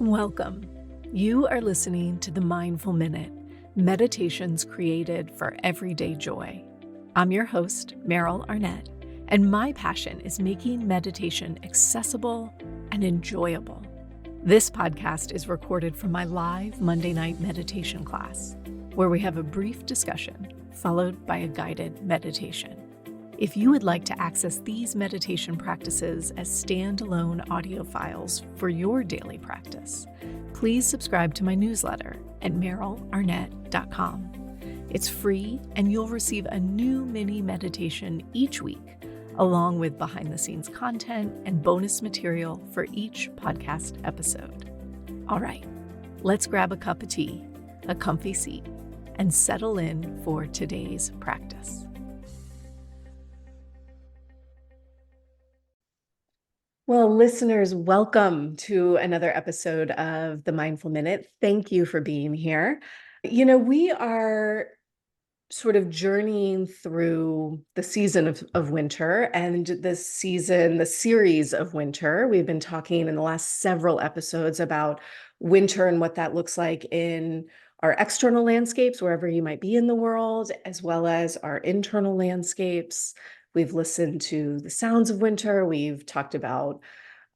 Welcome. You are listening to the Mindful Minute, meditations created for everyday joy. I'm your host, Meryl Arnett, and my passion is making meditation accessible and enjoyable. This podcast is recorded from my live Monday night meditation class, where we have a brief discussion followed by a guided meditation. If you would like to access these meditation practices as standalone audio files for your daily practice, please subscribe to my newsletter at merylarnett.com. It's free, and you'll receive a new mini meditation each week, along with behind-the-scenes content and bonus material for each podcast episode. All right, let's grab a cup of tea, a comfy seat, and settle in for today's practice. Well, listeners, welcome to another episode of the Mindful Minute. Thank you for being here. We are sort of journeying through the season of winter and the series of winter. We've been talking in the last several episodes about winter and what that looks like in our external landscapes, wherever you might be in the world, as well as our internal landscapes. We've listened to the sounds of winter. We've talked about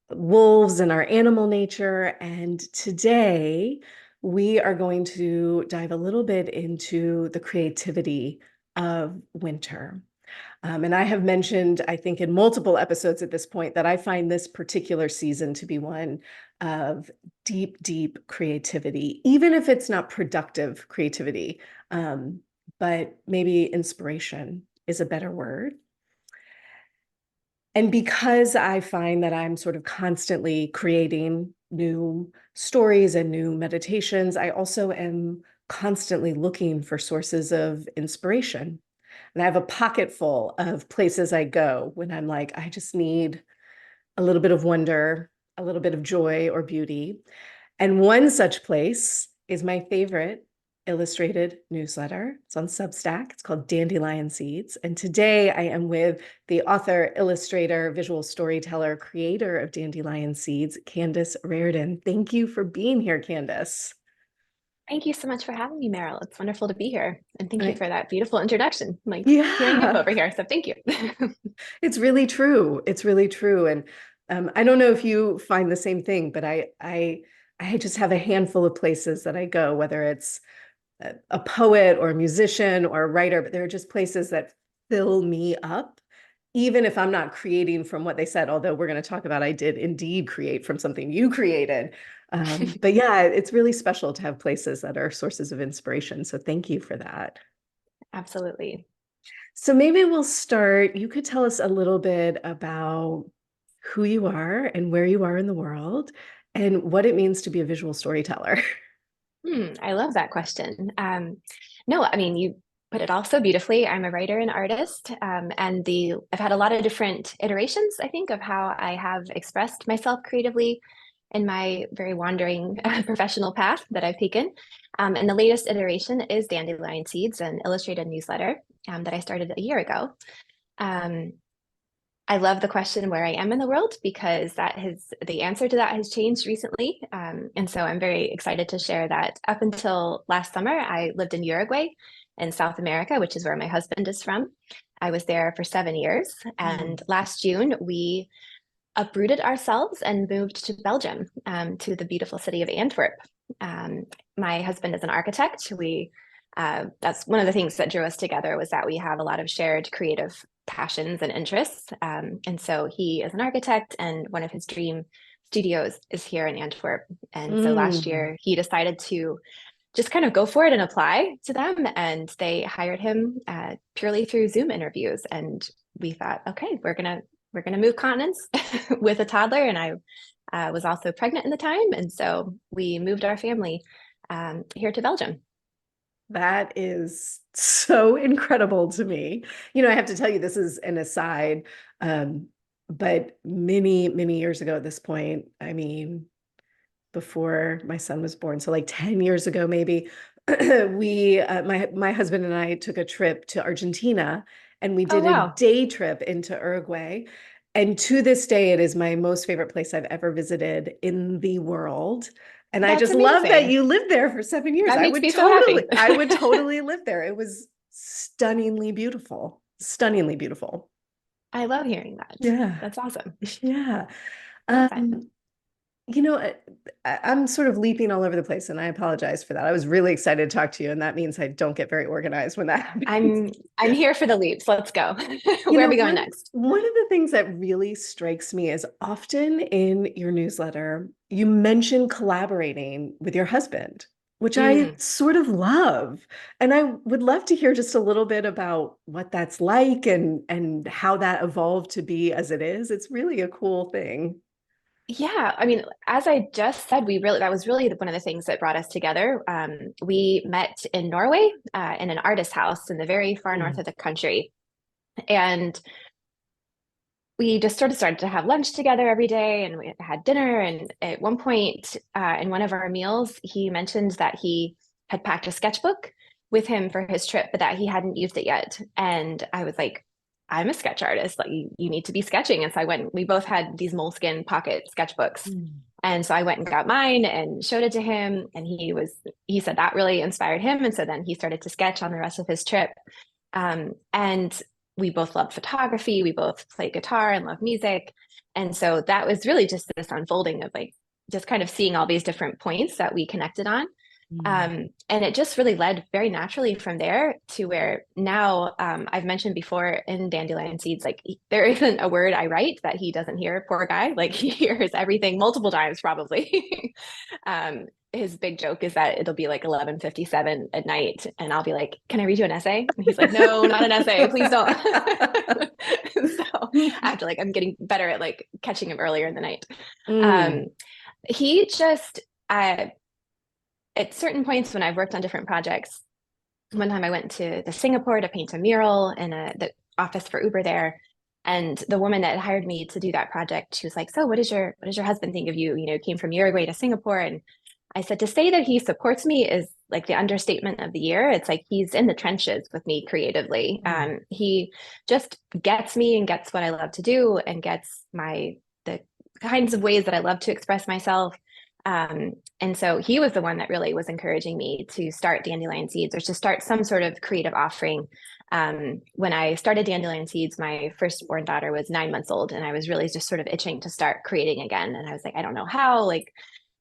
wolves and our animal nature. And today we are going to dive a little bit into the creativity of winter. And I have mentioned, I think in multiple episodes at this point, that I find this particular season to be one of deep, deep creativity, even if it's not productive creativity, but maybe inspiration is a better word. And because I find that I'm sort of constantly creating new stories and new meditations, I also am constantly looking for sources of inspiration. And I have a pocket full of places I go when I'm like, I just need a little bit of wonder, a little bit of joy or beauty. And one such place is my favorite illustrated newsletter. It's on Substack. It's called Dandelion Seeds. And today I am with the author, illustrator, visual storyteller, creator of Dandelion Seeds, Candace Rardon. Thank you for being here, Candace. Thank you so much for having me, Meryl. It's wonderful to be here. And thank you for that beautiful introduction. Like tearing up over here. So thank you. It's really true. It's really true. And I don't know if you find the same thing, but I just have a handful of places that I go, whether it's a poet or a musician or a writer, but there are just places that fill me up, even if I'm not creating from what they said, although we're going to talk about I did indeed create from something you created. But yeah, it's really special to have places that are sources of inspiration. So thank you for that. Absolutely. So maybe we'll start. You could tell us a little bit about who you are and where you are in the world and what it means to be a visual storyteller. I love that question. No, I mean, you put it all so beautifully. I'm a writer and artist, and I've had a lot of different iterations, I think, of how I have expressed myself creatively in my very wandering professional path that I've taken. And the latest iteration is Dandelion Seeds, an illustrated newsletter that I started a year ago. I love the question where I am in the world because the answer to that has changed recently. And so I'm very excited to share that up until last summer, I lived in Uruguay in South America, which is where my husband is from. I was there for 7 years. And last June, we uprooted ourselves and moved to Belgium, to the beautiful city of Antwerp. My husband is an architect. That's one of the things that drew us together, was that we have a lot of shared creative passions and interests. And so he is an architect, and one of his dream studios is here in Antwerp. And so last year he decided to just kind of go for it and apply to them. And they hired him purely through Zoom interviews. And we thought, okay, we're gonna move continents with a toddler. And I was also pregnant at the time. And so we moved our family here to Belgium. That is so incredible to me. I have to tell you, this is an aside, but many, many years ago at this point, I mean, before my son was born, so like 10 years ago, maybe, my husband and I took a trip to Argentina, and we did a day trip into Uruguay. And to this day, it is my most favorite place I've ever visited in the world. And I That's just love that amazing. you lived there for 7 years. That makes me so happy. I would totally live there. It was stunningly beautiful, stunningly beautiful. I love hearing that. Yeah, That's awesome. yeah. I love that. Um, You know, I'm sort of leaping all over the place, and I apologize for that. I was really excited to talk to you, and that means I don't get very organized when that happens. I'm here for the leaps. Let's go. You Where are know, we going next? one of the things that really strikes me is often in your newsletter, you mention collaborating with your husband, which I Mm. sort of love. And I would love to hear just a little bit about what that's like and how that evolved to be as it is. It's really a cool thing. Yeah, I mean, as I just said, that was really one of the things that brought us together. We met in Norway, in an artist house in the very far north Mm. of the country. And we just sort of started to have lunch together every day and we had dinner. And at one point, in one of our meals, he mentioned that he had packed a sketchbook with him for his trip, but that he hadn't used it yet. And I was like, I'm a sketch artist. Like you need to be sketching. And so I went, we both had these moleskin pocket sketchbooks. Mm. And so I went and got mine and showed it to him. And he said that really inspired him. And so then he started to sketch on the rest of his trip. And we both love photography. We both play guitar and love music. And so that was really just this unfolding of like just kind of seeing all these different points that we connected on. Mm. And it just really led very naturally from there to where now I've mentioned before in Dandelion Seeds, like there isn't a word I write that he doesn't hear, poor guy. Like he hears everything multiple times probably. His big joke is that it'll be like 11:57 at night and I'll be like, can I read you an essay? And he's like, no, not an essay, please don't. So after like I'm getting better at like catching him earlier in the night. Mm. Um, he just at certain points when I've worked on different projects, one time I went to Singapore to paint a mural in the office for Uber there. And the woman that hired me to do that project, she was like, so what does your husband think of you? You know, came from Uruguay to Singapore. And I said, to say that he supports me is like the understatement of the year. It's like he's in the trenches with me creatively. Mm. He just gets me and gets what I love to do and gets the kinds of ways that I love to express myself. And so he was the one that really was encouraging me to start Dandelion Seeds or to start some sort of creative offering. When I started Dandelion Seeds, my firstborn daughter was 9 months old, and I was really just sort of itching to start creating again. And I was like, I don't know how. Like,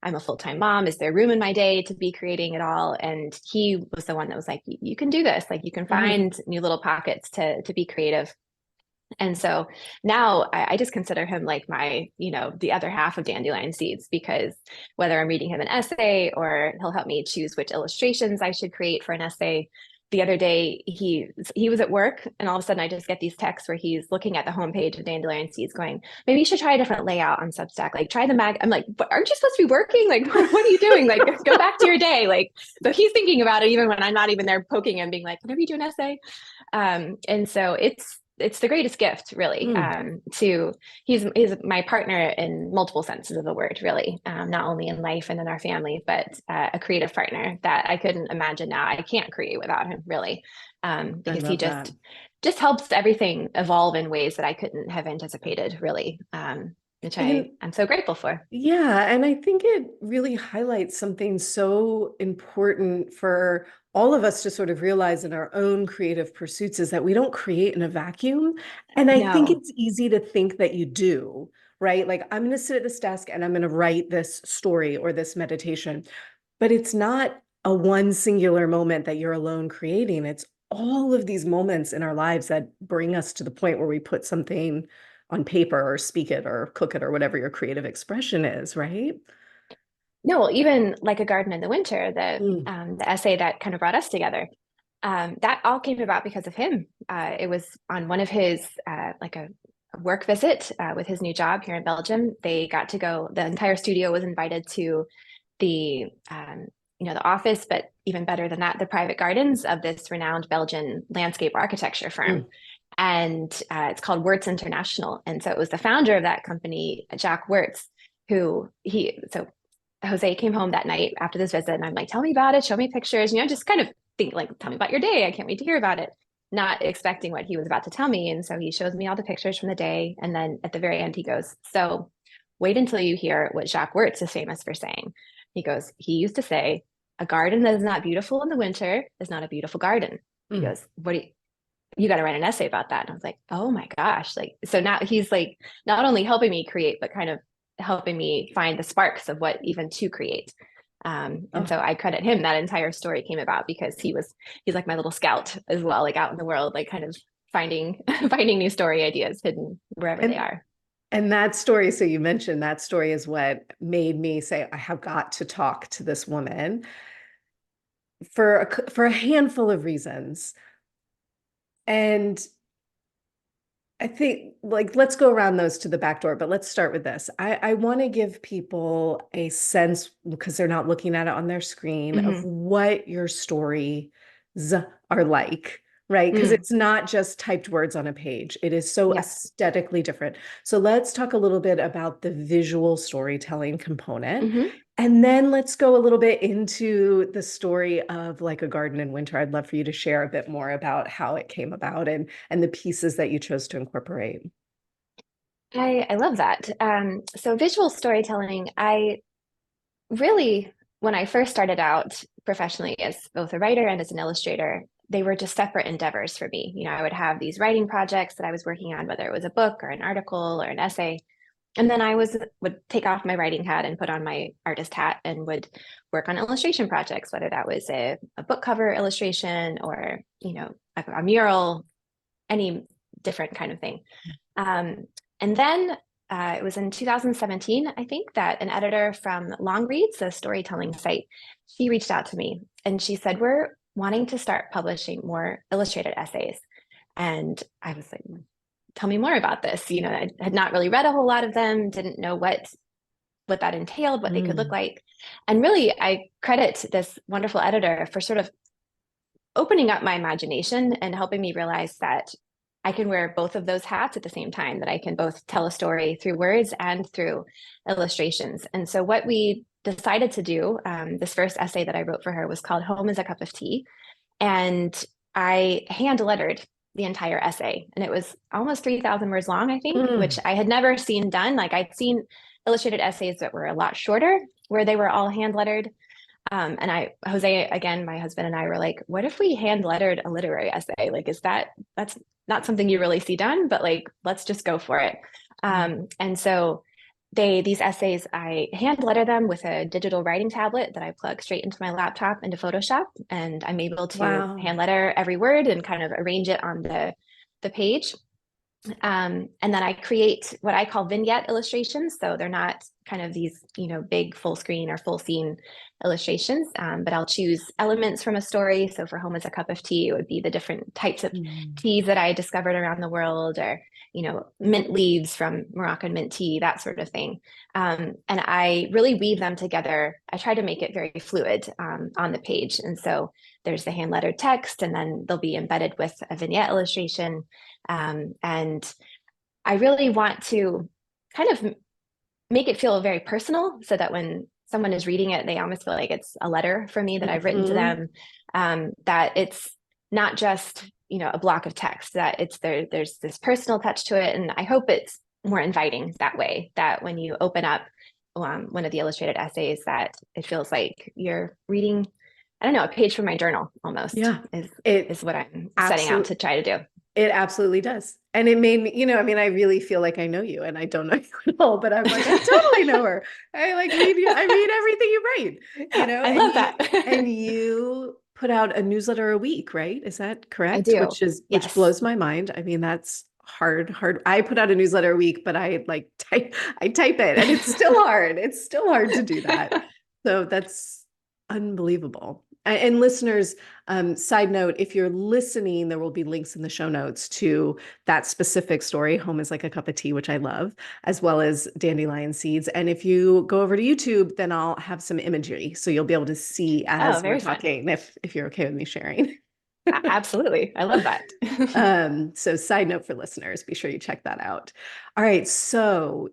I'm a full-time mom. Is there room in my day to be creating it all? And he was the one that was like, you can do this. Like, you can Mm. find new little pockets to be creative. And so now I just consider him like my, the other half of Dandelion Seeds, because whether I'm reading him an essay or he'll help me choose which illustrations I should create for an essay. The other day he was at work and all of a sudden I just get these texts where he's looking at the homepage of Dandelion Seeds going, maybe you should try a different layout on Substack. Like try the mag. I'm like, but aren't you supposed to be working? Like, what are you doing? Like, go back to your day. Like, so he's thinking about it even when I'm not even there poking him, being like, can I read you an essay? And so it's the greatest gift, really. Mm. He's my partner in multiple senses of the word, really, not only in life and in our family, but a creative partner that I couldn't imagine now. I can't create without him, really, I because he love that. just helps everything evolve in ways that I couldn't have anticipated, really, which And I'm so grateful for. yeah, and I think it really highlights something so important for all of us to sort of realize in our own creative pursuits is that we don't create in a vacuum. And I think No, it's easy to think that you do, right? Like, I'm going to sit at this desk and I'm going to write this story or this meditation, but it's not a one singular moment that you're alone creating. It's all of these moments in our lives that bring us to the point where we put something on paper or speak it or cook it or whatever your creative expression is, right? no, even like a garden in the winter, Mm. the essay that kind of brought us together. That all came about because of him. It was on one of his like a work visit with his new job here in Belgium. They got to go. The entire studio was invited to the the office, but even better than that, the private gardens of this renowned Belgian landscape architecture firm. Mm. And it's called Wertz International. And so it was the founder of that company, Jack Wertz, who so Jose came home that night after this visit, and I'm like, tell me about it, show me pictures, just kind of think like, tell me about your day. I can't wait to hear about it. not expecting what he was about to tell me. And so he shows me all the pictures from the day. And then at the very end, he goes, so wait until you hear what Jacques Wirtz is famous for saying. He goes, he used to say, a garden that is not beautiful in the winter is not a beautiful garden. He Mm. goes, what do you got to write an essay about that. And I was like, oh my gosh. Like, so now he's like, not only helping me create, but kind of helping me find the sparks of what even to create. And Oh. so I credit him. That entire story came about because he's like my little scout as well, like out in the world, like kind of finding, finding new story ideas hidden wherever they And are. and that story, so you mentioned that story is what made me say, I have got to talk to this woman for a handful of reasons. And I think, like, let's go around those to the back door, but let's start with this. I want to give people a sense, because they're not looking at it on their screen, of Mm-hmm. what your stories are like, right? Because Mm. it's not just typed words on a page. It is so Yes. aesthetically different. So let's talk a little bit about the visual storytelling component. Mm-hmm. And then let's go a little bit into the story of like a garden in winter. I'd love for you to share a bit more about how it came about and the pieces that you chose to incorporate. I love that. So visual storytelling, I really, when I first started out professionally as both a writer and as an illustrator, they were just separate endeavors for me. You know, I would have these writing projects that I was working on, whether it was a book or an article or an essay. And then would take off my writing hat and put on my artist hat and would work on illustration projects, whether that was a book cover illustration or, a mural, any different kind of thing. Um, and then it was in 2017, I think, that an editor from Longreads, a storytelling site, she reached out to me and she said, we're wanting to start publishing more illustrated essays. And I was like, tell me more about this. You know, I had not really read a whole lot of them, didn't know what that entailed, what they could look Mm. like. And really, I credit this wonderful editor for sort of opening up my imagination and helping me realize that I can wear both of those hats at the same time, that I can both tell a story through words and through illustrations. And so, what we decided to do, this first essay that I wrote for her was called Home is a Cup of Tea. And I hand lettered the entire essay. And it was almost 3,000 words long, I think, which Mm. I had never seen done. Like I'd seen illustrated essays that were a lot shorter, where they were all hand lettered. Jose, again, my husband and I were like, what if we hand lettered a literary essay? Like, that's not something you really see done, but like, let's just go for it. And so these essays, I hand letter them with a digital writing tablet that I plug straight into my laptop into Photoshop. And I'm able to Wow. hand letter every word and kind of arrange it on the page. And then I create what I call vignette illustrations. So they're not kind of these, big full screen or full scene illustrations, but I'll choose elements from a story. So for Home is a Cup of Tea, it would be the different types of Mm. teas that I discovered around the world, or, mint leaves from Moroccan mint tea, that sort of thing. And I really weave them together. I try to make it very fluid on the page. And so there's the hand lettered text, and then they'll be embedded with a vignette illustration. And I really want to kind of make it feel very personal so that when someone is reading it, they almost feel like it's a letter from me that I've written to Mhm. them, that it's not just, a block of text, that there's this personal touch to it. And I hope it's more inviting that way, that when you open up one of the illustrated essays, that it feels like you're reading, I don't know, a page from my journal almost Yeah. is It what I'm setting out absolutely to try to do. it absolutely does. And it made me, I mean, I really feel like I know you and I don't know you at all, but I'm like, I totally know her. I like read you, I read everything you write, I and love you that. and you put out a newsletter a week, right? Is that I correct? do. Which Yes. blows my mind. I mean, that's hard. I put out a newsletter a week, but I type it and it's still hard. It's still hard to do that. So that's unbelievable. And listeners, side note, if you're listening, there will be links in the show notes to that specific story, Home is like a Cup of Tea, which I love, as well as Dandelion Seeds. And if you go over to YouTube, then I'll have some imagery. So you'll be able to see Oh, as we're very fun. talking, if you're okay with me sharing. Absolutely. I love that. So side note for listeners, be sure you check that out. All right. So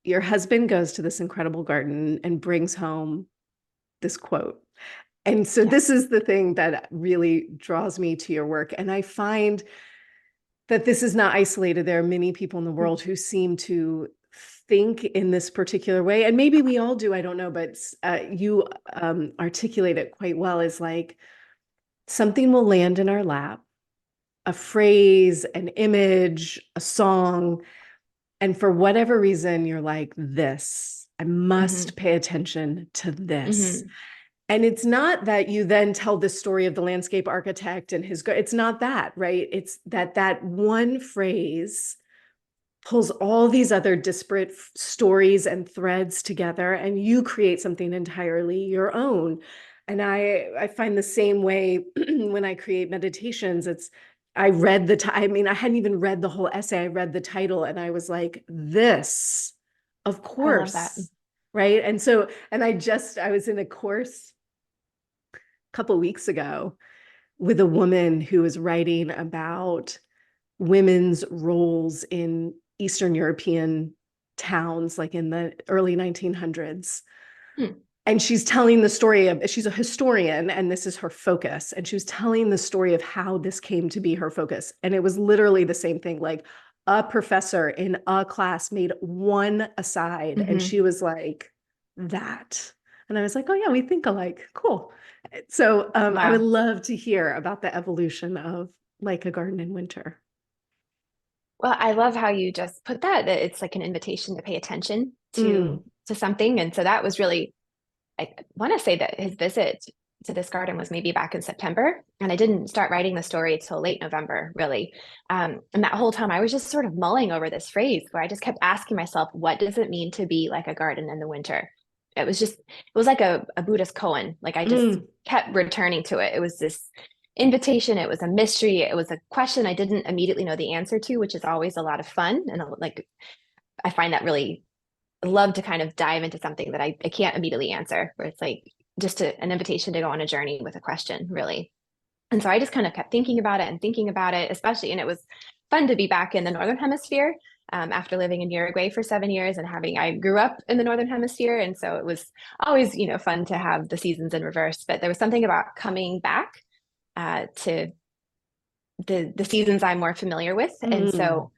your husband goes to this incredible garden and brings home this quote. And so Yeah. this is the thing that really draws me to your work. And I find that this is not isolated. There are many people in the world who seem to think in this particular way. And maybe we all do, I don't know, but you articulate it quite well, is like something will land in our lap, a phrase, an image, a song. And for whatever reason, you're like, this, I must Hmm. pay attention to this. Hmm. And it's not that you then tell the story of the landscape architect and his, it's not that, right? It's that that one phrase pulls all these other disparate stories and threads together, and you create something entirely your own. And I find the same way when I create meditations. It's I read I mean, I hadn't even read the whole essay. I read the title and I was like, this, of I love that. course. Right. And so, and I was in a course a couple weeks ago with a woman who was writing about women's roles in Eastern European towns, like in the early 1900s. Hmm. And she's telling the story of, she's a historian, and this is her focus. And she was telling the story of how this came to be her focus. And it was literally the same thing, like a professor in a class made one aside, and Hmm. she was like, that. And I was like, oh, yeah, we think alike. Cool. So I would Wow. love to hear about the evolution of Like a Garden in Winter. Well, I love how you just put that it's like an invitation to pay attention Mm, to something. And so that was really, I want to say that his visit to this garden was maybe back in September. And I didn't start writing the story until late November, really. And that whole time I was just sort of mulling over this phrase where I just kept asking myself, what does it mean to be like a garden in the winter? It was like a Buddhist koan. Like I just mm, kept returning to it. It was this invitation. It was a mystery. It was a question I didn't immediately know the answer to, which is always a lot of fun. And like, I find that really love to kind of dive into something that I can't immediately answer, where it's like just an invitation to go on a journey with a question, really. And so I just kind of kept thinking about it and thinking about it, especially, and it was fun to be back in the Northern Hemisphere after living in Uruguay for 7 years and I grew up in the Northern Hemisphere. And so it was always, fun to have the seasons in reverse. But there was something about coming back to the seasons I'm more familiar with. And mm, so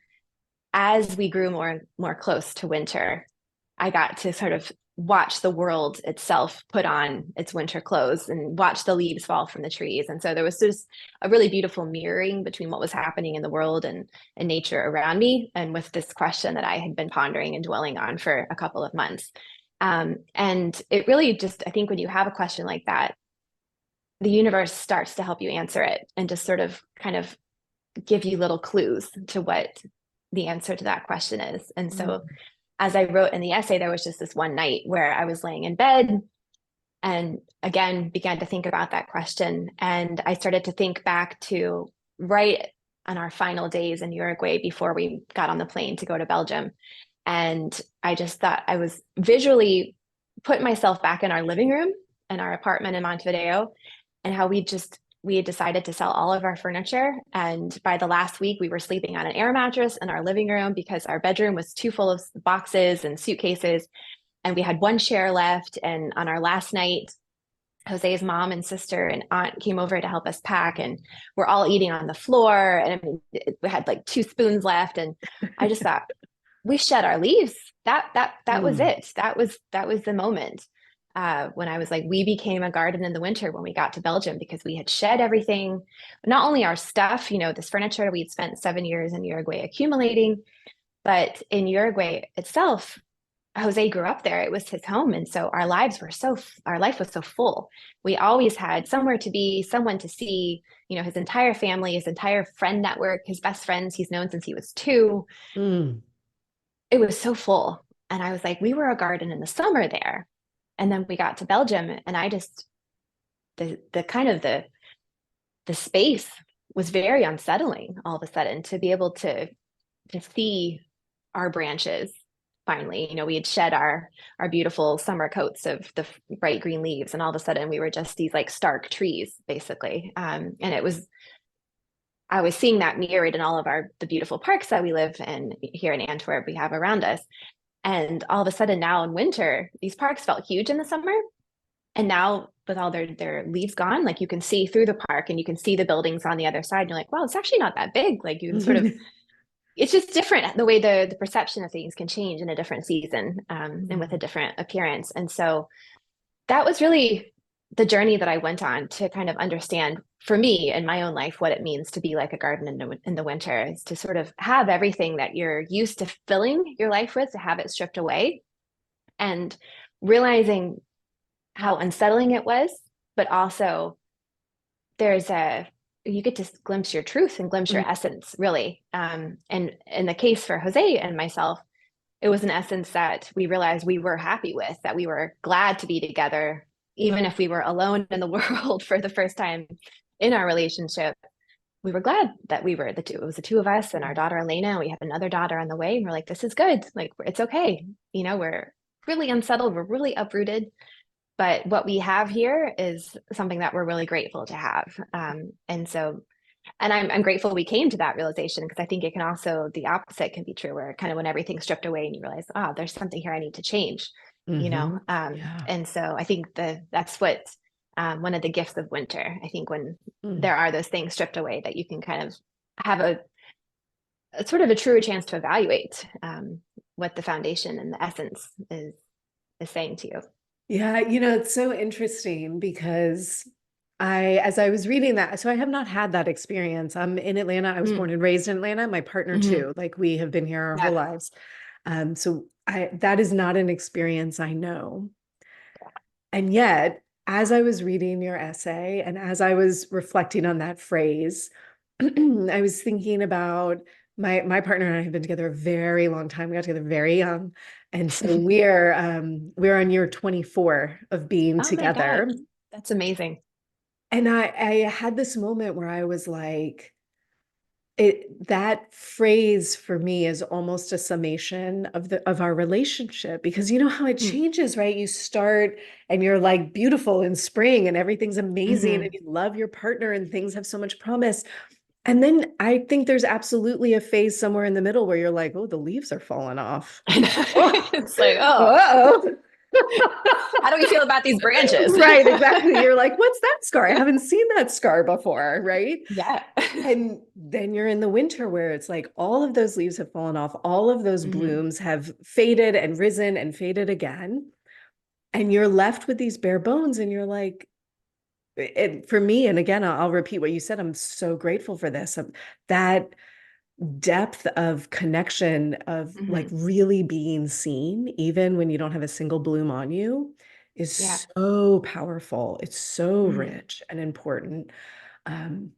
as we grew more close to winter, I got to sort of watch the world itself put on its winter clothes and watch the leaves fall from the trees. And so there was just a really beautiful mirroring between what was happening in the world and nature around me, and with this question that I had been pondering and dwelling on for a couple of months. And it really just, I think when you have a question like that, the universe starts to help you answer it and just sort of kind of give you little clues to what the answer to that question is. And so mm, as I wrote in the essay, there was just this one night where I was laying in bed and again began to think about that question. And I started to think back to right on our final days in Uruguay before we got on the plane to go to Belgium. And I just thought I was visually put myself back in our living room in our apartment in Montevideo, and how we had decided to sell all of our furniture. And by the last week, we were sleeping on an air mattress in our living room because our bedroom was too full of boxes and suitcases. And we had one chair left. And on our last night, Jose's mom and sister and aunt came over to help us pack, and we're all eating on the floor. And I mean, we had like two spoons left. And I just thought, we shed our leaves. That was mm, it. That was the moment when I was like, we became a garden in the winter when we got to Belgium, because we had shed everything, not only our stuff, this furniture we'd spent 7 years in Uruguay accumulating, but in Uruguay itself, Jose grew up there. It was his home. And so our life was so full. We always had somewhere to be, someone to see, his entire family, his entire friend network, his best friends he's known since he was 2. mm, It was so full. And I was like, we were a garden in the summer there. And then we got to Belgium, and I just, the kind of the space was very unsettling all of a sudden, to be able to see our branches finally. We had shed our beautiful summer coats of the bright green leaves, and all of a sudden we were just these like stark trees, basically. And I was seeing that mirrored in all of the beautiful parks that we live in here in Antwerp, we have around us. And all of a sudden now in winter, these parks felt huge in the summer. And now with all their leaves gone, like you can see through the park and you can see the buildings on the other side. And you're like, wow, it's actually not that big. Like you can sort of, it's just different the way the perception of things can change in a different season, and with a different appearance. And so that was really the journey that I went on to kind of understand for me in my own life what it means to be like a garden in the winter, is to sort of have everything that you're used to filling your life with, to have it stripped away, and realizing how unsettling it was, but also there's a you get to glimpse your truth and glimpse your essence, really. And in the case for Jose and myself, it was an essence that we realized we were happy with, that we were glad to be together, even if we were alone in the world for the first time in our relationship. We were glad that we were it was the two of us and our daughter Elena, and we have another daughter on the way. And we're like, this is good. Like, it's okay. We're really unsettled. We're really uprooted. But what we have here is something that we're really grateful to have. And I'm grateful we came to that realization, because I think it can also, the opposite can be true, where kind of when everything's stripped away and you realize, oh, there's something here I need to change, Yeah. and so I think that's what, one of the gifts of winter, I think, when Mm. there are those things stripped away, that you can kind of have a sort of a truer chance to evaluate, what the foundation and the essence is saying to you. Yeah, it's so interesting because as I was reading that, so I have not had that experience. I'm in Atlanta. I was born and raised in Atlanta. My partner Mm-hmm. too. Like we have been here our whole Yeah. lives. So that is not an experience I know. And yet, as I was reading your essay and as I was reflecting on that phrase, I was thinking about my partner and I have been together a very long time. We got together very young. And so we're on year 24 of being Oh my God, together. that's amazing. And I had this moment where I was like, that phrase for me is almost a summation of our relationship, because you know how it Mm. changes, right? You start and you're like beautiful in spring and everything's amazing and Mm-hmm. you love your partner and things have so much promise. And then I think there's absolutely a phase somewhere in the middle where you're like, oh, the leaves are falling off. Oh, It's like, oh, uh-oh. how do we feel about these branches? Right, exactly. You're like, what's that scar? I haven't seen that scar before, right? Yeah. And then you're in the winter where it's like all of those leaves have fallen off, all of those Mm-hmm. blooms have faded and risen and faded again. And you're left with these bare bones, and you're like, for me, and again, I'll repeat what you said. I'm so grateful for this. That depth of connection, of like Mm-hmm. really being seen, even when you don't have a single bloom on you, Yeah. is so powerful. It's so Mm-hmm. rich and important. Um,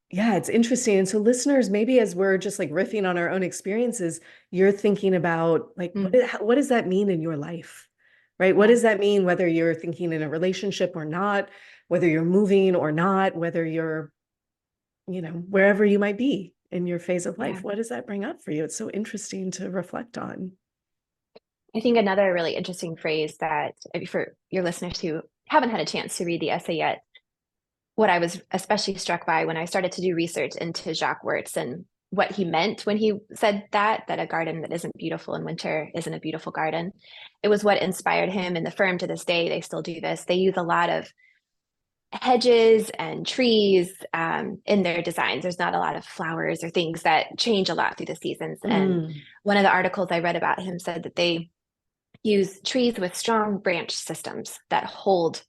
yeah, it's interesting. And so, listeners, maybe as we're just like riffing on our own experiences, you're thinking about like, Mm. what does that mean in your life? Right? What Yeah. does that mean, whether you're thinking in a relationship or not, whether you're moving or not, whether you're, wherever you might be in your phase of Yeah. life? What does that bring up for you? It's so interesting to reflect on. I think another really interesting phrase that, for your listeners who haven't had a chance to read the essay yet, what I was especially struck by when I started to do research into Jacques Wertz and what he meant when he said that a garden that isn't beautiful in winter isn't a beautiful garden. It was what inspired him, and the firm to this day, they still do this. They use a lot of hedges and trees, in their designs. There's not a lot of flowers or things that change a lot through the seasons. And Mm, one of the articles I read about him said that they use trees with strong branch systems that hold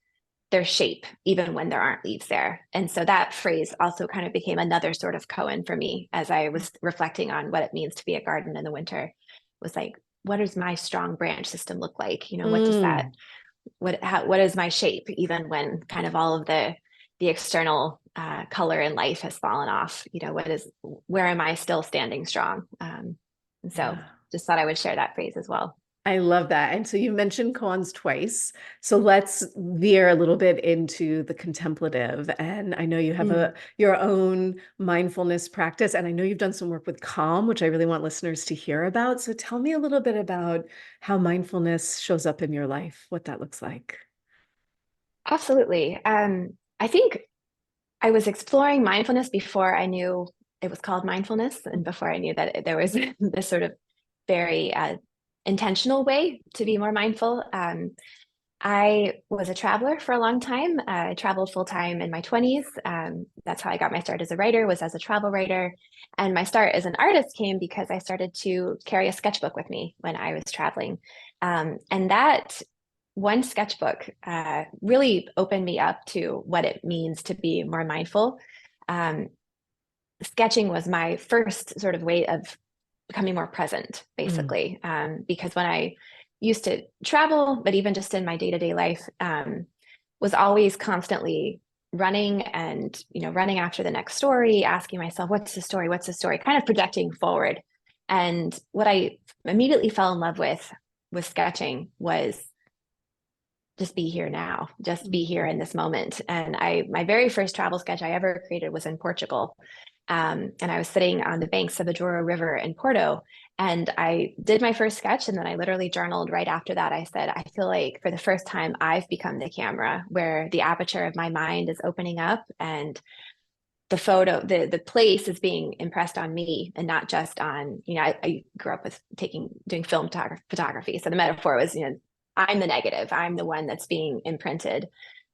their shape even when there aren't leaves there. And so that phrase also kind of became another sort of koan for me as I was reflecting on what it means to be a garden in the winter. Was like, what does my strong branch system look like? What does that, mm, what is my shape even when kind of all of the external, color in life has fallen off? Where am I still standing strong? And so yeah. just thought I would share that phrase as well. I love that. And so you mentioned koans twice. So let's veer a little bit into the contemplative. And I know you have Mm. your own mindfulness practice, and I know you've done some work with calm, which I really want listeners to hear about. So tell me a little bit about how mindfulness shows up in your life, what that looks like. Absolutely. I think I was exploring mindfulness before I knew it was called mindfulness, and before I knew that there was this sort of very, intentional way to be more mindful. I was a traveler for a long time. I traveled full time in my 20s. That's how I got my start as a writer, was as a travel writer. And my start as an artist came because I started to carry a sketchbook with me when I was traveling. And that one sketchbook really opened me up to what it means to be more mindful. Um, Sketching was my first sort of way of becoming more present, Mm, basically. Because when I used to travel, but even just in my day-to-day life, was always constantly running and running after the next story, asking myself, what's the story? What's the story? Kind of projecting forward. And what I immediately fell in love with sketching was just be here now, just be here mm, in this moment. And my very first travel sketch I ever created was in Portugal. And I was sitting on the banks of the Douro River in Porto. And I did my first sketch, and then I literally journaled right after that. I said, I feel like for the first time, I've become the camera where the aperture of my mind is opening up, and the place is being impressed on me and not just on, I grew up with doing film photography. So the metaphor was, I'm the negative, I'm the one that's being imprinted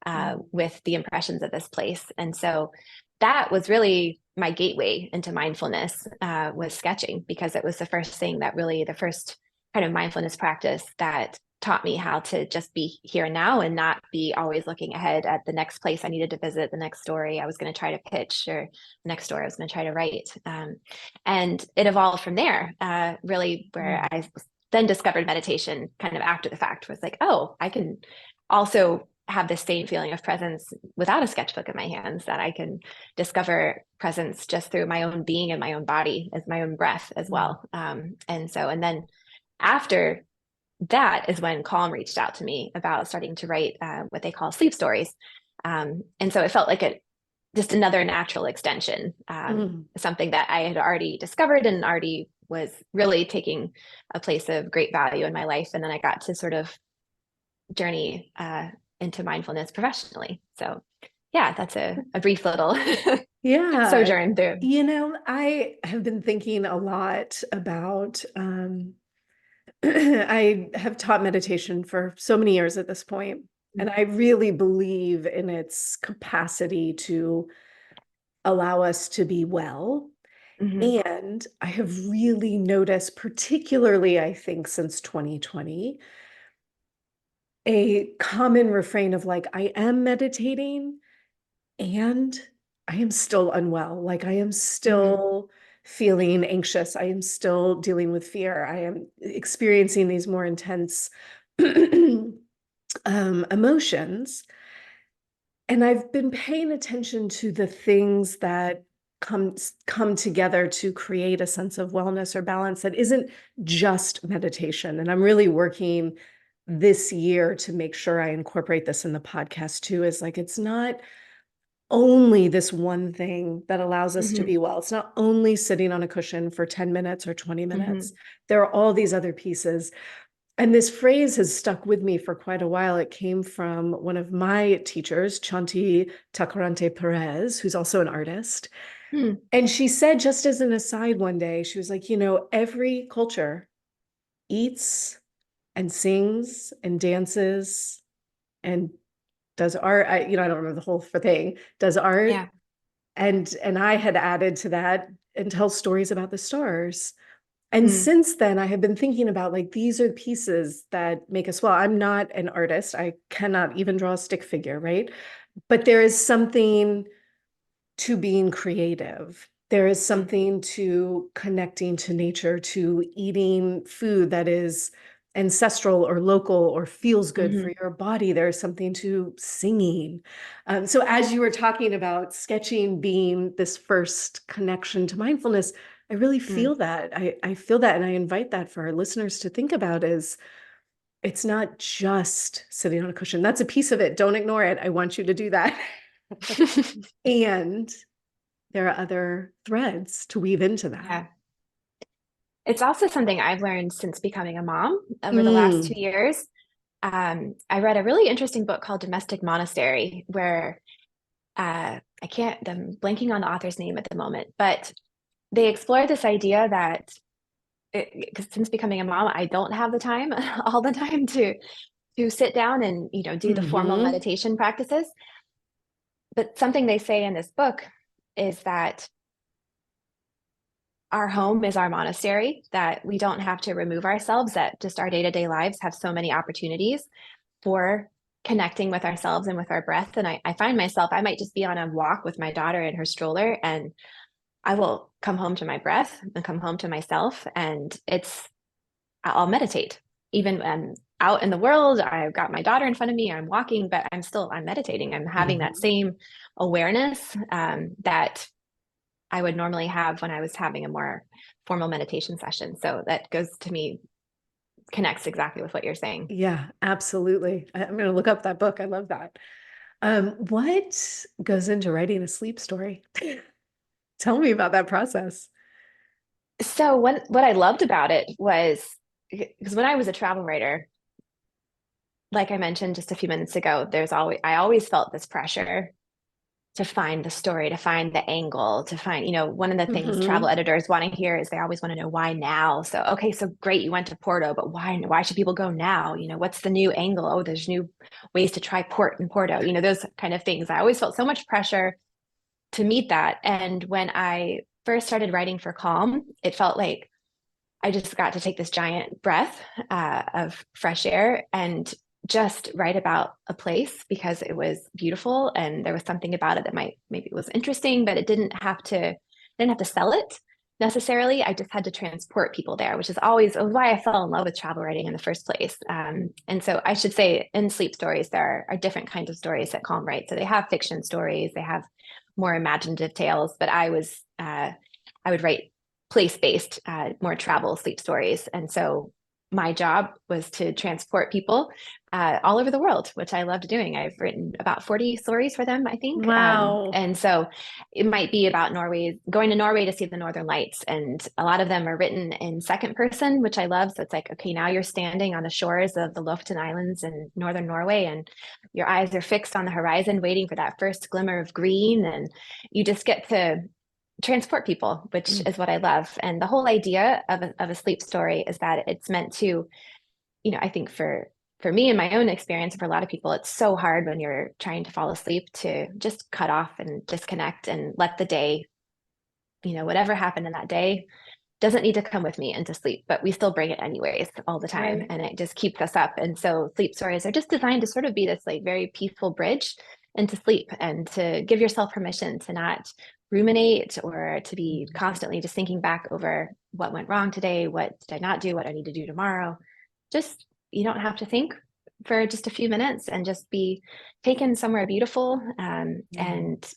mm, with the impressions of this place. And so that was really my gateway into mindfulness, was sketching, because it was the first kind of mindfulness practice that taught me how to just be here and now and not be always looking ahead at the next place I needed to visit, the next story I was going to try to pitch, or the next story I was going to try to write. And it evolved from there, really, where mm, I then discovered meditation kind of after the fact, was like, oh, I can also have this same feeling of presence without a sketchbook in my hands, that I can discover presence just through my own being and my own body, as my own breath as mm. well. And then after that is when Calm reached out to me about starting to write what they call sleep stories. And so it felt like just another natural extension, Mm. something that I had already discovered and already was really taking a place of great value in my life. And then I got to sort of journey into mindfulness professionally. So yeah, that's a brief little Yeah, sojourn through. I have been thinking a lot about I have taught meditation for so many years at this point, and I really believe in its capacity to allow us to be well. Mm-hmm. And I have really noticed, particularly, I think, since 2020, a common refrain of like, I am meditating and I am still unwell. Like, I am Mm-hmm. still feeling anxious. I am still dealing with fear. I am experiencing these more intense emotions. And I've been paying attention to the things that come together to create a sense of wellness or balance that isn't just meditation. And I'm really working this year to make sure I incorporate this in the podcast too, is like it's not only this one thing that allows us to Mm-hmm. be well. It's not only sitting on a cushion for 10 minutes or 20 minutes. Mm-hmm. There are all these other pieces. And this phrase has stuck with me for quite a while. It came from one of my teachers, Chanti Tacarante Perez, who's also an artist. Mm-hmm. And she said, just as an aside one day, she was like, every culture eats and sings and dances and does art. I don't remember the whole thing, does art. Yeah. And I had added to that and tells stories about the stars. And Mm-hmm. since then, I have been thinking about like these are pieces that make us well. I'm not an artist. I cannot even draw a stick figure, right? But there is something to being creative. There is something to connecting to nature, to eating food that is ancestral or local or feels good Mm-hmm. for your body. There is something to singing. So, as you were talking about sketching being this first connection to mindfulness, I really Mm-hmm. feel that. I feel that. And I invite that for our listeners to think about is it's not just sitting on a cushion. That's a piece of it. Don't ignore it. I want you to do that. And there are other threads to weave into that. Yeah. It's also something I've learned since becoming a mom over the last Mm, 2 years. I read a really interesting book called Domestic Monastery, where I'm blanking on the author's name at the moment, but they explore this idea that, because since becoming a mom, I don't have the time all the time to to sit down and, do the formal Mm-hmm. meditation practices. But something they say in this book is that our home is our monastery, that we don't have to remove ourselves, that just our day-to-day lives have so many opportunities for connecting with ourselves and with our breath. And I find myself, I might just be on a walk with my daughter in her stroller, and I will come home to my breath and come home to myself. And I'll meditate. Even when out in the world, I've got my daughter in front of me, I'm walking, but I'm meditating. I'm having that Mm-hmm. same awareness that I would normally have when I was having a more formal meditation session. So that goes to me, connects exactly with what you're saying. Yeah, absolutely. I'm going to look up that book. I love that. What goes into writing a sleep story? Tell me about that process. So what I loved about it was, because when I was a travel writer, like I mentioned just a few minutes ago, I always felt this pressure to find the story, to find the angle, to find, one of the things travel Mm-hmm. editors want to hear is they always want to know why now. So, okay, so great, you went to Porto, but why should people go now? What's the new angle? Oh, there's new ways to try port in Porto, those kind of things. I always felt so much pressure to meet that. And when I first started writing for Calm, it felt like I just got to take this giant breath of fresh air and just write about a place because it was beautiful and there was something about it that maybe it was interesting, but it didn't have to sell it necessarily. I just had to transport people there, which is always why I fell in love with travel writing in the first place. And so I should say in sleep stories, there are different kinds of stories that Calm writes. So they have fiction stories, they have more imaginative tales, but I would write place-based, more travel sleep stories. And so my job was to transport people all over the world, which I loved doing. I've written about 40 stories for them, I think. Wow. And so it might be about going to Norway to see the Northern Lights. And a lot of them are written in second person, which I love. So it's like, okay, now you're standing on the shores of the Lofton Islands in Northern Norway, and your eyes are fixed on the horizon, waiting for that first glimmer of green. And you just get to transport people, which Mm. is what I love. And the whole idea of a sleep story is that it's meant to, I think for me and my own experience, for a lot of people, it's so hard when you're trying to fall asleep to just cut off and disconnect and let the day, whatever happened in that day doesn't need to come with me into sleep, but we still bring it anyways all the time. Right. And it just keeps us up. And so sleep stories are just designed to sort of be this like very peaceful bridge into sleep and to give yourself permission to not ruminate or to be Mhm. constantly just thinking back over what went wrong today, what did I not do, what I need to do tomorrow. Just, you don't have to think for just a few minutes and just be taken somewhere beautiful, Mm. and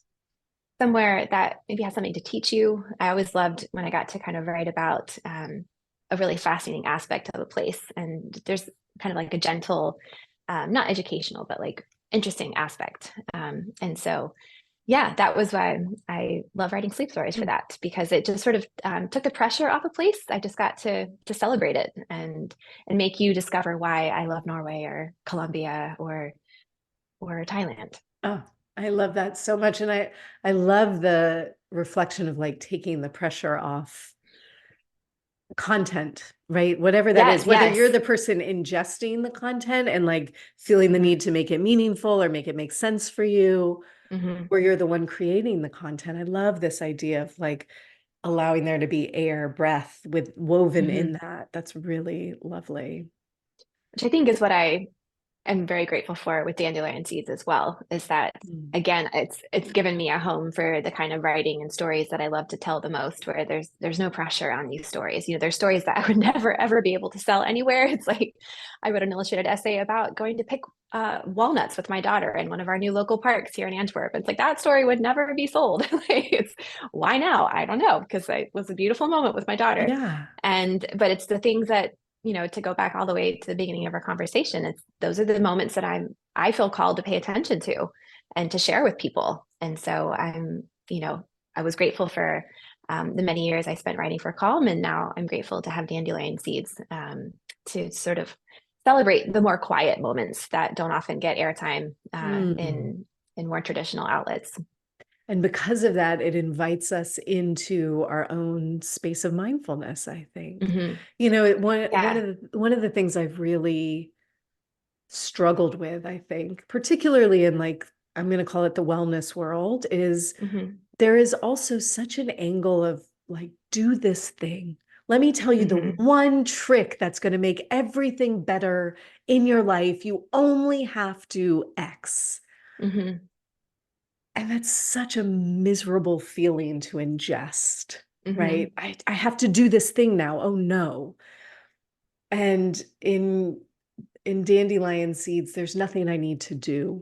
somewhere that maybe has something to teach you. I always loved when I got to kind of write about a really fascinating aspect of a place. And there's kind of like a gentle, not educational, but like interesting aspect. And so, yeah, that was why I love writing sleep stories for Mm. that, because it just sort of took the pressure off a place. I just got to celebrate it and make you discover why I love Norway or Colombia or Thailand. Oh, I love that so much. And I love the reflection of like taking the pressure off content, right? Whatever that is, Yes, whether you're yes. the person ingesting the content and like feeling the Hmm. need to make it meaningful or make it make sense for you, Hmm. or you're the one creating the content. I love this idea of like allowing there to be air, breath with woven in Hmm. that. That's really lovely. Which I think is what I am very grateful for with Dandelion Seeds as well, is that Mm. again, it's given me a home for the kind of writing and stories that I love to tell the most, where there's no pressure on these stories. There's stories that I would never ever be able to sell anywhere. It's like I wrote an illustrated essay about going to pick walnuts with my daughter in one of our new local parks here in Antwerp. It's like that story would never be sold. It's why now? I don't know, because it was a beautiful moment with my daughter. Yeah. But it's the things that, to go back all the way to the beginning of our conversation, it's those are the moments that I feel called to pay attention to and to share with people. And so I was grateful for the many years I spent writing for Calm, and now I'm grateful to have Dandelion Seeds, to sort of celebrate the more quiet moments that don't often get airtime Mm. in more traditional outlets. And because of that, it invites us into our own space of mindfulness, I think. Hmm. You know, one Yeah. of the things I've really struggled with, I think, particularly in like, I'm going to call it the wellness world, is Hmm. there is also such an angle of like, do this thing. Let me tell you the Hmm. one trick that's going to make everything better in your life. You only have to X. Hmm. And that's such a miserable feeling to ingest, right? Hmm. I have to do this thing now. Oh no. And in Dandelion Seeds, there's nothing I need to do,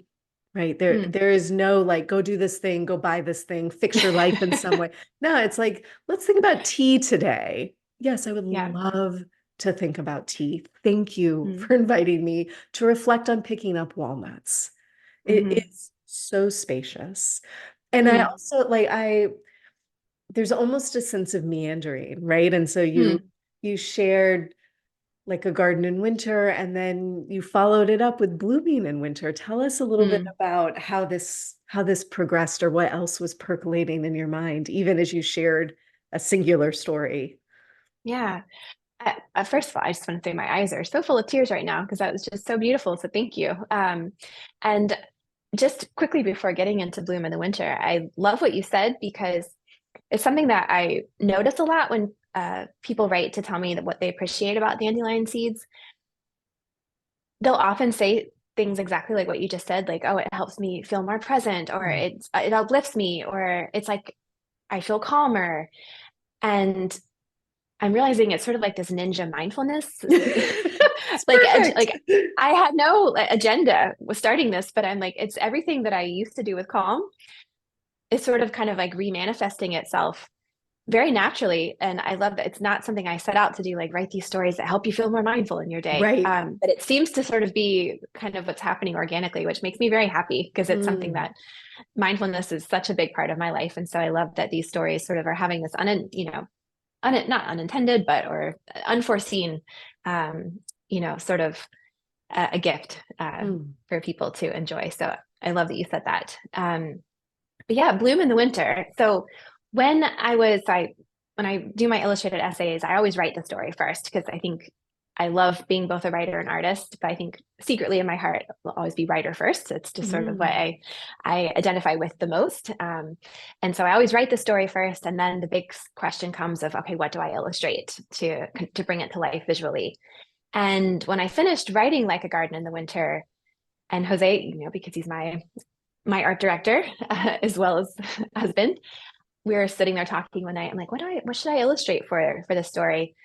right? Mm. There is no like, go do this thing, go buy this thing, fix your life in some way. No, it's like, let's think about tea today. Yes, I would Yeah. love to think about tea. Thank you Mm. for inviting me to reflect on picking up walnuts. It Hmm. is so spacious. And I Mm. also like there's almost a sense of meandering, right? And so Mm. you shared like a garden in winter, and then you followed it up with blooming in winter. Tell us a little bit Mm. about how this progressed, or what else was percolating in your mind, even as you shared a singular story. Yeah. First of all, I just want to say my eyes are so full of tears right now because that was just so beautiful. So thank you. And just quickly before getting into bloom in the winter, I love what you said because it's something that I notice a lot when people write to tell me that what they appreciate about dandelion seeds. They'll often say things exactly like what you just said, like, "Oh, it helps me feel more present," or Mm. it uplifts me," or it's like I feel calmer. And I'm realizing it's sort of like this ninja mindfulness. It's like perfect. like I had no agenda with starting this, but I'm like it's everything that I used to do with calm is sort of kind of like remanifesting itself very naturally. And I love that it's not something I set out to do, like write these stories that help you feel more mindful in your day. Right. But it seems to sort of be kind of what's happening organically, which makes me very happy because it's something Mm. that mindfulness is such a big part of my life. And so I love that these stories sort of are having this not unintended, but or unforeseen, sort of a gift Mm. for people to enjoy. So I love that you said that. But yeah, bloom in the winter. So when when I do my illustrated essays, I always write the story first because I think I love being both a writer and artist, but I think secretly in my heart will always be writer first. It's just sort of what Mm. I identify with the most. And so I always write the story first, and then the big question comes of, okay, what do I illustrate to bring it to life visually? And when I finished writing Like a Garden in the Winter, and Jose, because he's my art director as well as husband, we were sitting there talking one night. I'm like, what should I illustrate for this story?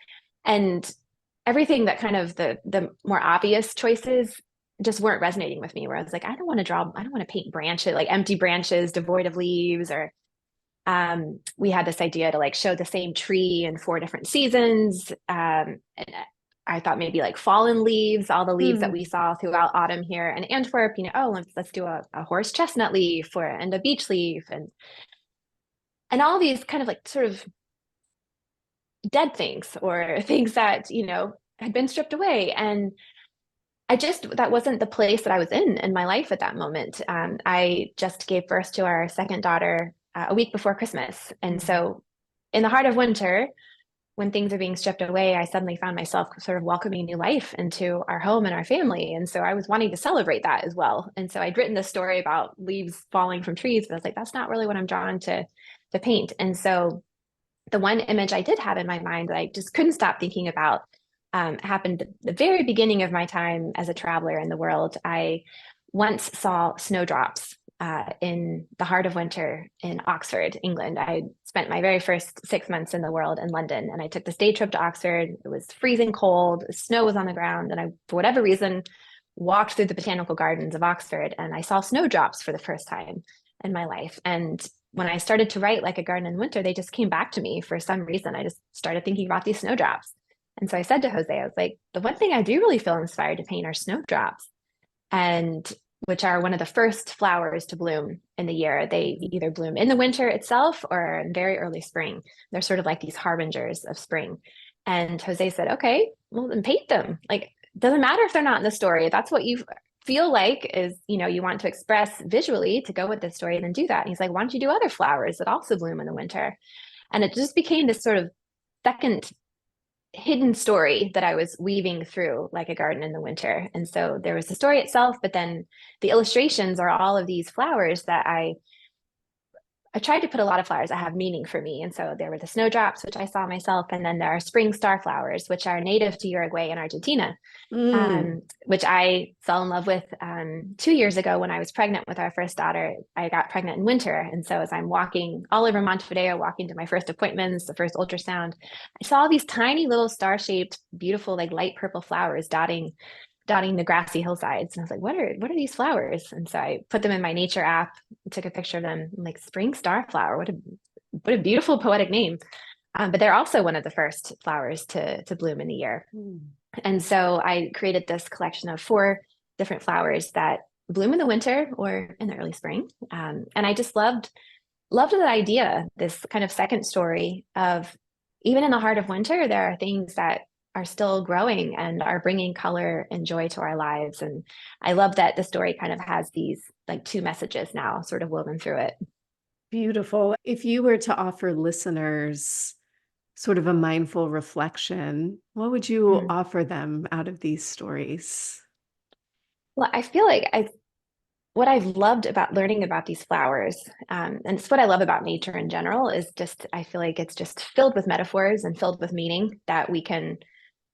And everything that kind of the more obvious choices just weren't resonating with me. Where I was like, I don't want to paint branches, like empty branches devoid of leaves, or we had this idea to like show the same tree in four different seasons. And I thought maybe like fallen leaves, all the leaves that we Mm. saw throughout autumn here in Antwerp, oh, let's do a horse chestnut leaf and a beech leaf and all these kind of like sort of dead things or things that, had been stripped away. And that wasn't the place that I was in my life at that moment. I just gave birth to our second daughter a week before Christmas. And Mm. so in the heart of winter, when things are being stripped away, I suddenly found myself sort of welcoming new life into our home and our family. And so I was wanting to celebrate that as well. And so I'd written this story about leaves falling from trees, but I was like, that's not really what I'm drawn to paint. And so the one image I did have in my mind that I just couldn't stop thinking about happened at the very beginning of my time as a traveler in the world. I once saw snowdrops in the heart of winter in Oxford, England. I spent my very first 6 months in the world in London, and I took this day trip to Oxford. It was freezing cold, snow was on the ground, and I, for whatever reason, walked through the botanical gardens of Oxford, and I saw snowdrops for the first time in my life. And when I started to write Like a Garden in Winter, they just came back to me for some reason. I just started thinking about these snowdrops. And so I said to Jose, I was like, the one thing I do really feel inspired to paint are snowdrops, and which are one of the first flowers to bloom in the year. They either bloom in the winter itself or in very early spring. They're sort of like these harbingers of spring. And Jose said, okay, well, then paint them. Like, doesn't matter if they're not in the story. That's what you feel like is, you want to express visually to go with this story, and then do that. And he's like, why don't you do other flowers that also bloom in the winter? And it just became this sort of second hidden story that I was weaving through like a garden in the winter. And so there was the story itself, but then the illustrations are all of these flowers that I tried to put a lot of flowers that have meaning for me. And so there were the snowdrops, which I saw myself, and then there are spring star flowers, which are native to Uruguay and Argentina, Mm. which I fell in love with 2 years ago when I was pregnant with our first daughter. I got pregnant in winter. And so as I'm walking all over Montevideo, walking to my first appointments, the first ultrasound, I saw all these tiny little star-shaped, beautiful, like light purple flowers dotting the grassy hillsides. And I was like, what are these flowers? And so I put them in my nature app, took a picture of them. I'm like, spring starflower, what a beautiful poetic name. But they're also one of the first flowers to bloom in the year. Mm. And so I created this collection of 4 different flowers that bloom in the winter or in the early spring. And I just loved that idea, this kind of second story of even in the heart of winter, there are things that are still growing and are bringing color and joy to our lives. And I love that the story kind of has these like 2 messages now sort of woven through it. Beautiful. If you were to offer listeners sort of a mindful reflection, what would you Mm. offer them out of these stories? Well, I feel like what I've loved about learning about these flowers, and it's what I love about nature in general, is just I feel like it's just filled with metaphors and filled with meaning that we can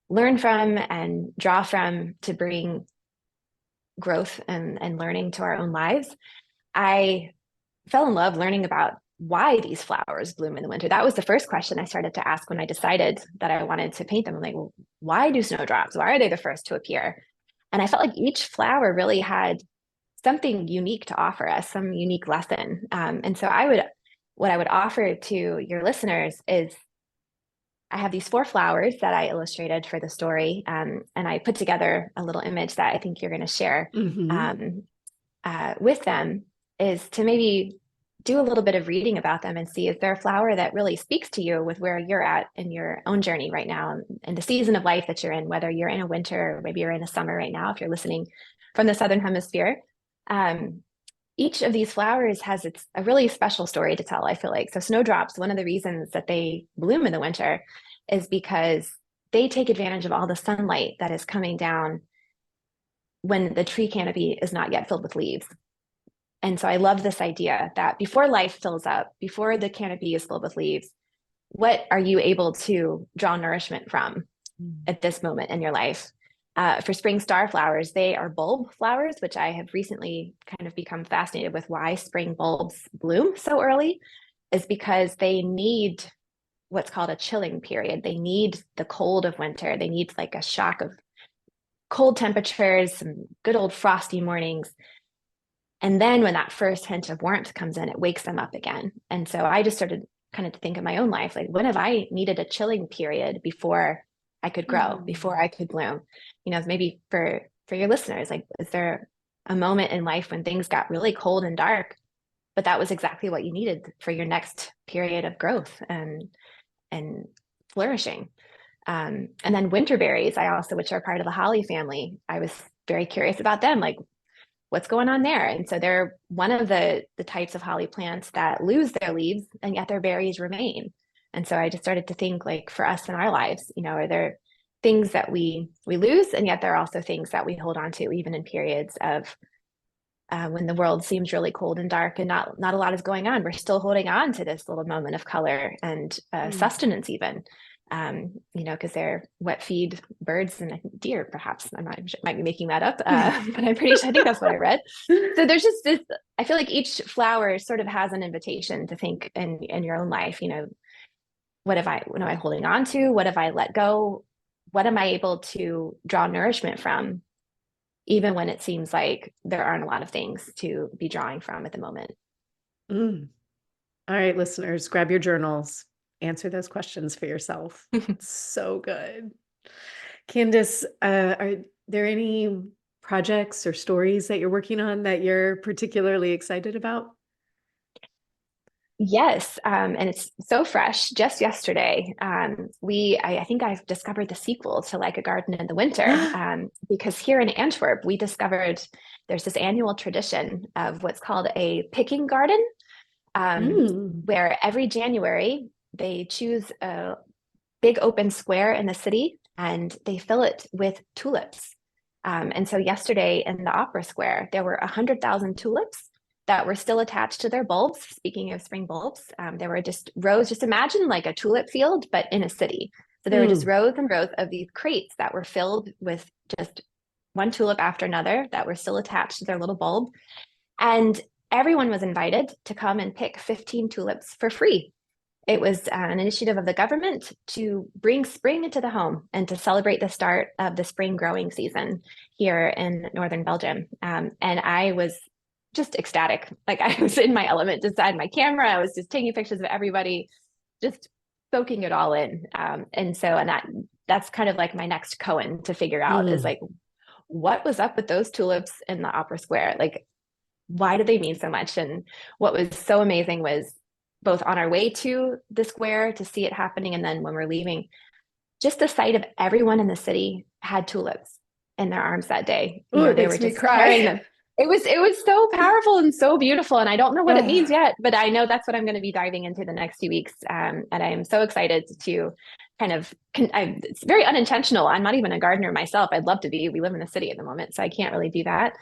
learn from and draw from to bring growth and learning to our own lives. I fell in love learning about why these flowers bloom in the winter. That was the first question I started to ask when I decided that I wanted to paint them. I'm like, well, why do snowdrops? Why are they the first to appear? And I felt like each flower really had something unique to offer us, some unique lesson. And so what I would offer to your listeners is I have these 4 flowers that I illustrated for the story, and I put together a little image that I think you're going to share Hmm. um, with them. Is to maybe do a little bit of reading about them and see is there a flower that really speaks to you with where you're at in your own journey right now and the season of life that you're in, whether you're in a winter or maybe you're in a summer right now, if you're listening from the Southern Hemisphere. Um, each of these flowers has a really special story to tell, I feel like. So snowdrops, one of the reasons that they bloom in the winter is because they take advantage of all the sunlight that is coming down when the tree canopy is not yet filled with leaves. And so I love this idea that before life fills up, before the canopy is filled with leaves, what are you able to draw nourishment from at this moment in your life? For spring star flowers, they are bulb flowers, which I have recently kind of become fascinated with why spring bulbs bloom so early, is because they need what's called a chilling period. They need the cold of winter. They need like a shock of cold temperatures, some good old frosty mornings. And then when that first hint of warmth comes in, it wakes them up again. And so I just started kind of to think of my own life, like when have I needed a chilling period before I could grow, before Mm. I could bloom? Maybe for your listeners, like is there a moment in life when things got really cold and dark, but that was exactly what you needed for your next period of growth and flourishing? And then winter berries, I also, which are part of the holly family, I was very curious about them. Like what's going on there? And so they're one of the types of holly plants that lose their leaves and yet their berries remain. And so I just started to think like for us in our lives, are there things that we lose and yet there are also things that we hold on to even in periods of when the world seems really cold and dark and not a lot is going on. We're still holding on to this little moment of color and Mm. sustenance even. Because they're what feed birds and deer, perhaps. I'm not sure, might be making that up, but I'm pretty sure I think that's what I read. So there's just this. I feel like each flower sort of has an invitation to think in your own life. What am I holding on to? What have I let go? What am I able to draw nourishment from, even when it seems like there aren't a lot of things to be drawing from at the moment? Mm. All right, listeners, grab your journals, answer those questions for yourself. So good. Candace, are there any projects or stories that you're working on that you're particularly excited about? Yes, and it's so fresh. Just yesterday, I think I've discovered the sequel to Like a Garden in the Winter, because here in Antwerp, we discovered there's this annual tradition of what's called a picking garden, um, Mm. where every January they choose big open square in the city, and they fill it with tulips. And so yesterday in the Opera Square, there were 100,000 tulips that were still attached to their bulbs. Speaking of spring bulbs, there were just rows, just imagine like a tulip field, but in a city. So there were just Mm. rows and rows of these crates that were filled with just one tulip after another that were still attached to their little bulb. And everyone was invited to come and pick 15 tulips for free. It was an initiative of the government to bring spring into the home and to celebrate the start of the spring growing season here in northern Belgium. And I was just ecstatic. Like I was in my element, just had my camera. I was just taking pictures of everybody, just soaking it all in. And that's kind of like my next koan to figure out is Mm. like, what was up with those tulips in the Opera Square? Like, why do they mean so much? And what was so amazing was both on our way to the square to see it happening, and then when we're leaving, just the sight of everyone in the city had tulips in their arms that day. Oh, it They were makes me just carrying cry. them. It was so powerful and so beautiful, and I don't know what it means Oh. yet, but I know that's what I'm going to be diving into the next few weeks. And I am so excited to it's very unintentional. I'm not even a gardener myself. I'd love to be. We live in the city at the moment, so I can't really do that.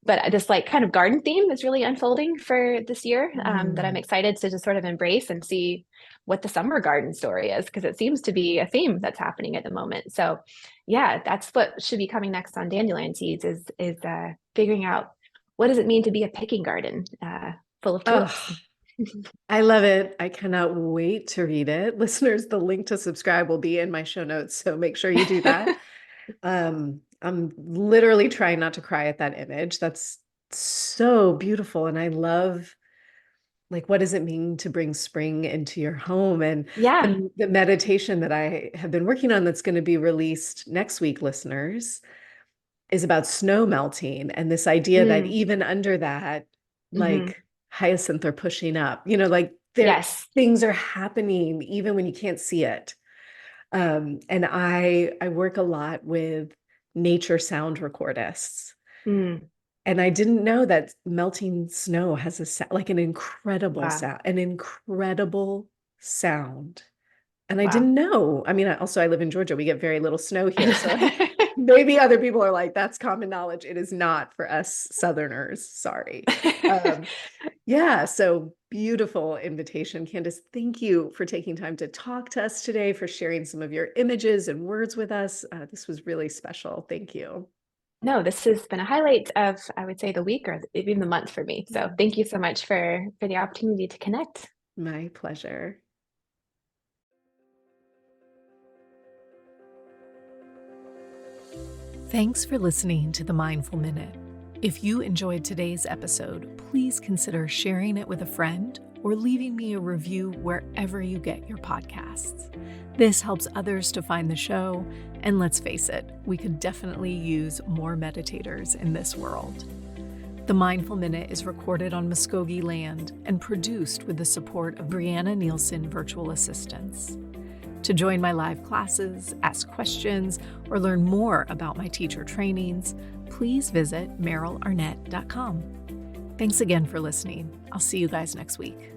But this like kind of garden theme is really unfolding for this year, that I'm Mm. excited to just sort of embrace and see what the summer garden story is, because it seems to be a theme that's happening at the moment. So yeah, that's what should be coming next on Dandelion Seeds is figuring out what does it mean to be a picking garden full of tulips. Oh, I love it. I cannot wait to read it. Listeners, the link to subscribe will be in my show notes, so make sure you do that. I'm literally trying not to cry at that image. That's so beautiful. And I love, like, what does it mean to bring spring into your home? And Yeah. the meditation that I have been working on that's going to be released next week, listeners, is about snow melting and this idea that Mm, even under that, hmm. like hyacinth are pushing up, like Yes. things are happening even when you can't see it. And I work a lot with nature sound recordists. Mm, And I didn't know that melting snow has like an incredible wow. sound, an incredible sound. And I Wow. didn't know. I mean, also I live in Georgia. We get very little snow here. So maybe other people are like, that's common knowledge. It is not for us Southerners. Sorry. Um, yeah, so beautiful invitation. Candace, thank you for taking time to talk to us today, for sharing some of your images and words with us. This was really special. Thank you. No, this has been a highlight of, I would say, the week or even the month for me. So thank you so much for the opportunity to connect. My pleasure. Thanks for listening to the Mindful Minute. If you enjoyed today's episode, please consider sharing it with a friend or leaving me a review wherever you get your podcasts. This helps others to find the show, and let's face it, we could definitely use more meditators in this world. The Mindful Minute is recorded on Muskogee land and produced with the support of Brianna Nielsen Virtual Assistants. To join my live classes, ask questions, or learn more about my teacher trainings, please visit merylarnett.com. Thanks again for listening. I'll see you guys next week.